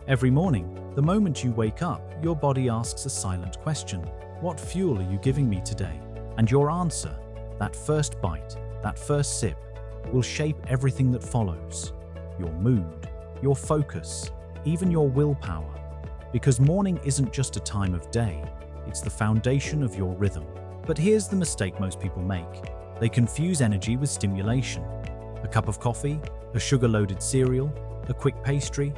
Every morning, the moment you wake up, your body asks a silent question. What fuel are you giving me today? And your answer, that first bite, that first sip, will shape everything that follows. Your mood, your focus, even your willpower. Because morning isn't just a time of day, it's the foundation of your rhythm. But here's the mistake most people make. They confuse energy with stimulation. A cup of coffee, a sugar-loaded cereal, a quick pastry.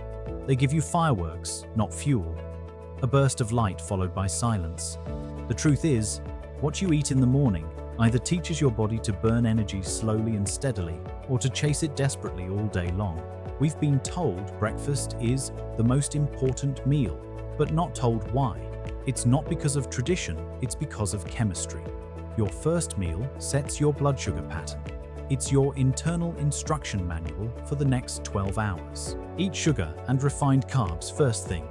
They give you fireworks, not fuel. A burst of light followed by silence. The truth is, what you eat in the morning either teaches your body to burn energy slowly and steadily, or to chase it desperately all day long. We've been told breakfast is the most important meal, but not told why. It's not because of tradition, it's because of chemistry. Your first meal sets your blood sugar pattern. It's your internal instruction manual for the next 12 hours. Eat sugar and refined carbs first thing.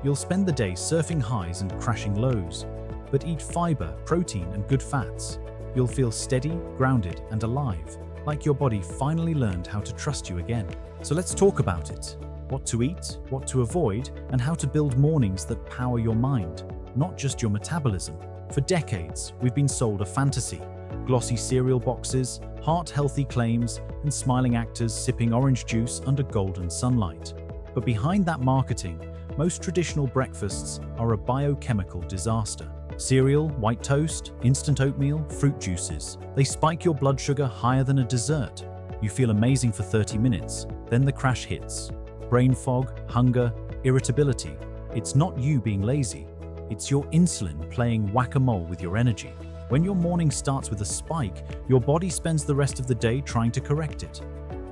You'll spend the day surfing highs and crashing lows, but eat fiber, protein, and good fats. You'll feel steady, grounded, and alive, like your body finally learned how to trust you again. So let's talk about it. What to eat, what to avoid, and how to build mornings that power your mind, not just your metabolism. For decades, we've been sold a fantasy. Glossy cereal boxes, heart-healthy claims, and smiling actors sipping orange juice under golden sunlight. But behind that marketing, most traditional breakfasts are a biochemical disaster. Cereal, white toast, instant oatmeal, fruit juices. They spike your blood sugar higher than a dessert. You feel amazing for 30 minutes, then the crash hits. Brain fog, hunger, irritability. It's not you being lazy. It's your insulin playing whack-a-mole with your energy. When your morning starts with a spike, your body spends the rest of the day trying to correct it.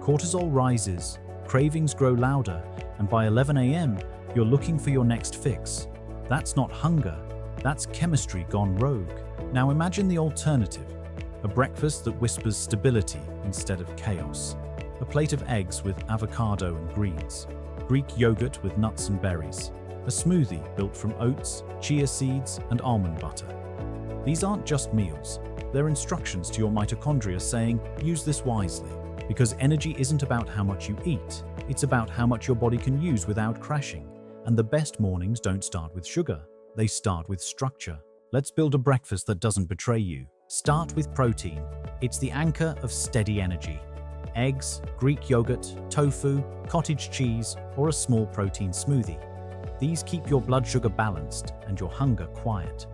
Cortisol rises, cravings grow louder, and by 11 a.m., you're looking for your next fix. That's not hunger. That's chemistry gone rogue. Now imagine the alternative. A breakfast that whispers stability instead of chaos. A plate of eggs with avocado and greens. Greek yogurt with nuts and berries. A smoothie built from oats, chia seeds, and almond butter. These aren't just meals. They're instructions to your mitochondria saying, use this wisely. Because energy isn't about how much you eat. It's about how much your body can use without crashing. And the best mornings don't start with sugar. They start with structure. Let's build a breakfast that doesn't betray you. Start with protein. It's the anchor of steady energy. Eggs, Greek yogurt, tofu, cottage cheese, or a small protein smoothie. These keep your blood sugar balanced and your hunger quiet.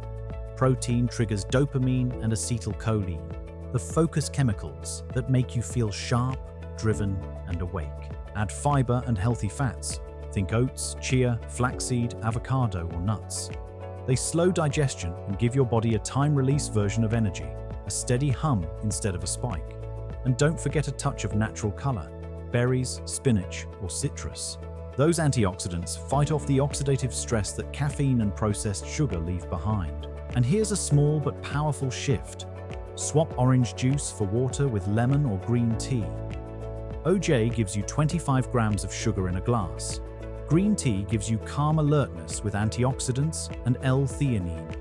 Protein triggers dopamine and acetylcholine, the focus chemicals that make you feel sharp, driven, and awake. Add fiber and healthy fats. Think oats, chia, flaxseed, avocado, or nuts. They slow digestion and give your body a time-release version of energy, a steady hum instead of a spike. And don't forget a touch of natural color, berries, spinach, or citrus. Those antioxidants fight off the oxidative stress that caffeine and processed sugar leave behind. And here's a small but powerful shift. Swap orange juice for water with lemon or green tea. OJ gives you 25 grams of sugar in a glass. Green tea gives you calm alertness with antioxidants and L-theanine.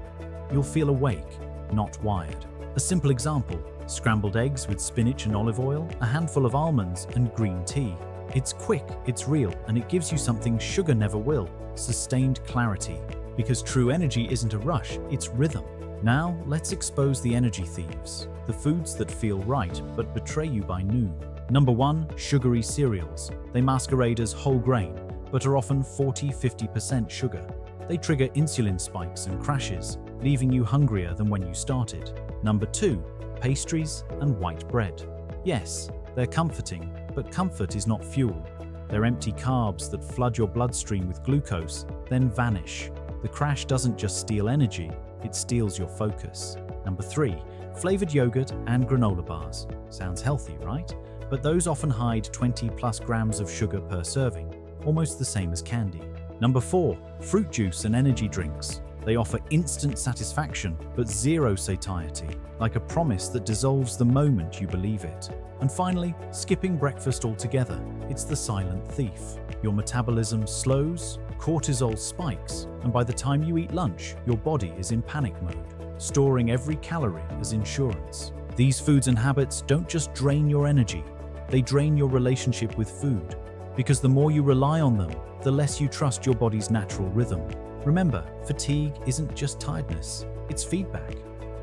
You'll feel awake, not wired. A simple example, scrambled eggs with spinach and olive oil, a handful of almonds, and green tea. It's quick, it's real, and it gives you something sugar never will, sustained clarity. Because true energy isn't a rush, it's rhythm. Now, let's expose the energy thieves, the foods that feel right but betray you by noon. Number 1, sugary cereals. They masquerade as whole grain, but are often 40–50% sugar. They trigger insulin spikes and crashes, leaving you hungrier than when you started. Number 2, pastries and white bread. Yes, they're comforting, but comfort is not fuel. They're empty carbs that flood your bloodstream with glucose, then vanish. The crash doesn't just steal energy, it steals your focus. Number 3, flavored yogurt and granola bars. Sounds healthy, right? But those often hide 20+ grams of sugar per serving, almost the same as candy. Number 4, fruit juice and energy drinks. They offer instant satisfaction, but zero satiety, like a promise that dissolves the moment you believe it. And finally, skipping breakfast altogether. It's the silent thief. Your metabolism slows, cortisol spikes, and by the time you eat lunch, your body is in panic mode, storing every calorie as insurance. These foods and habits don't just drain your energy, they drain your relationship with food. Because the more you rely on them, the less you trust your body's natural rhythm. Remember, fatigue isn't just tiredness, it's feedback.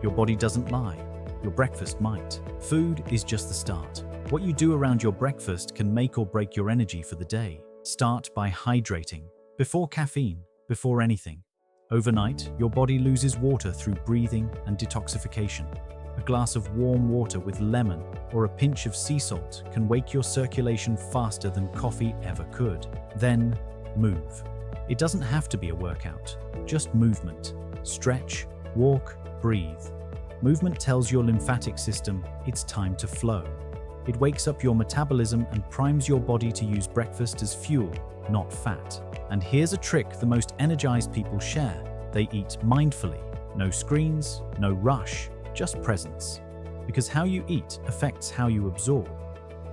Your body doesn't lie. Your breakfast might. Food is just the start. What you do around your breakfast can make or break your energy for the day. Start by hydrating. Before caffeine, before anything. Overnight, your body loses water through breathing and detoxification. A glass of warm water with lemon or a pinch of sea salt can wake your circulation faster than coffee ever could. Then, move. It doesn't have to be a workout, just movement. Stretch, walk, breathe. Movement tells your lymphatic system it's time to flow. It wakes up your metabolism and primes your body to use breakfast as fuel, not fat. And here's a trick the most energized people share. They eat mindfully. No screens, no rush, just presence. Because how you eat affects how you absorb.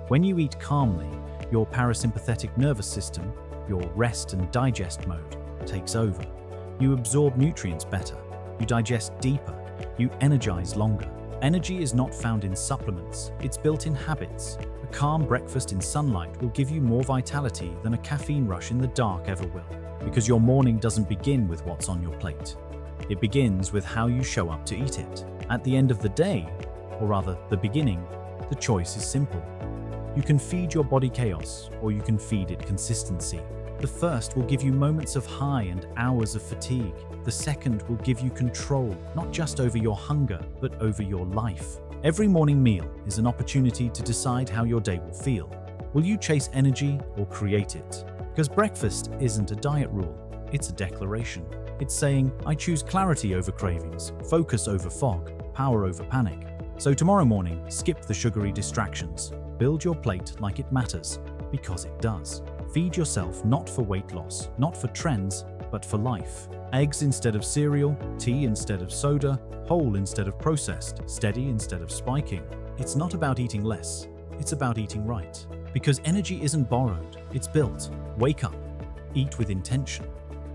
When you eat calmly, your parasympathetic nervous system, your rest and digest mode, takes over. You absorb nutrients better. You digest deeper. You energize longer. Energy is not found in supplements, it's built in habits. A calm breakfast in sunlight will give you more vitality than a caffeine rush in the dark ever will. Because your morning doesn't begin with what's on your plate. It begins with how you show up to eat it. At the end of the day, or rather the beginning, the choice is simple. You can feed your body chaos, or you can feed it consistency. The first will give you moments of high and hours of fatigue. The second will give you control, not just over your hunger, but over your life. Every morning meal is an opportunity to decide how your day will feel. Will you chase energy or create it? Because breakfast isn't a diet rule, it's a declaration. It's saying, I choose clarity over cravings, focus over fog, power over panic. So tomorrow morning, skip the sugary distractions. Build your plate like it matters, because it does. Feed yourself not for weight loss, not for trends, but for life. Eggs instead of cereal, tea instead of soda, whole instead of processed, steady instead of spiking. It's not about eating less, it's about eating right. Because energy isn't borrowed, it's built. Wake up, eat with intention,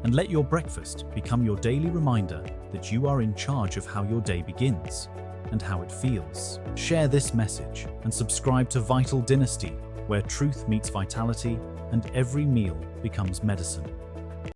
and let your breakfast become your daily reminder that you are in charge of how your day begins and how it feels. Share this message and subscribe to Vital Dynasty, where truth meets vitality and every meal becomes medicine.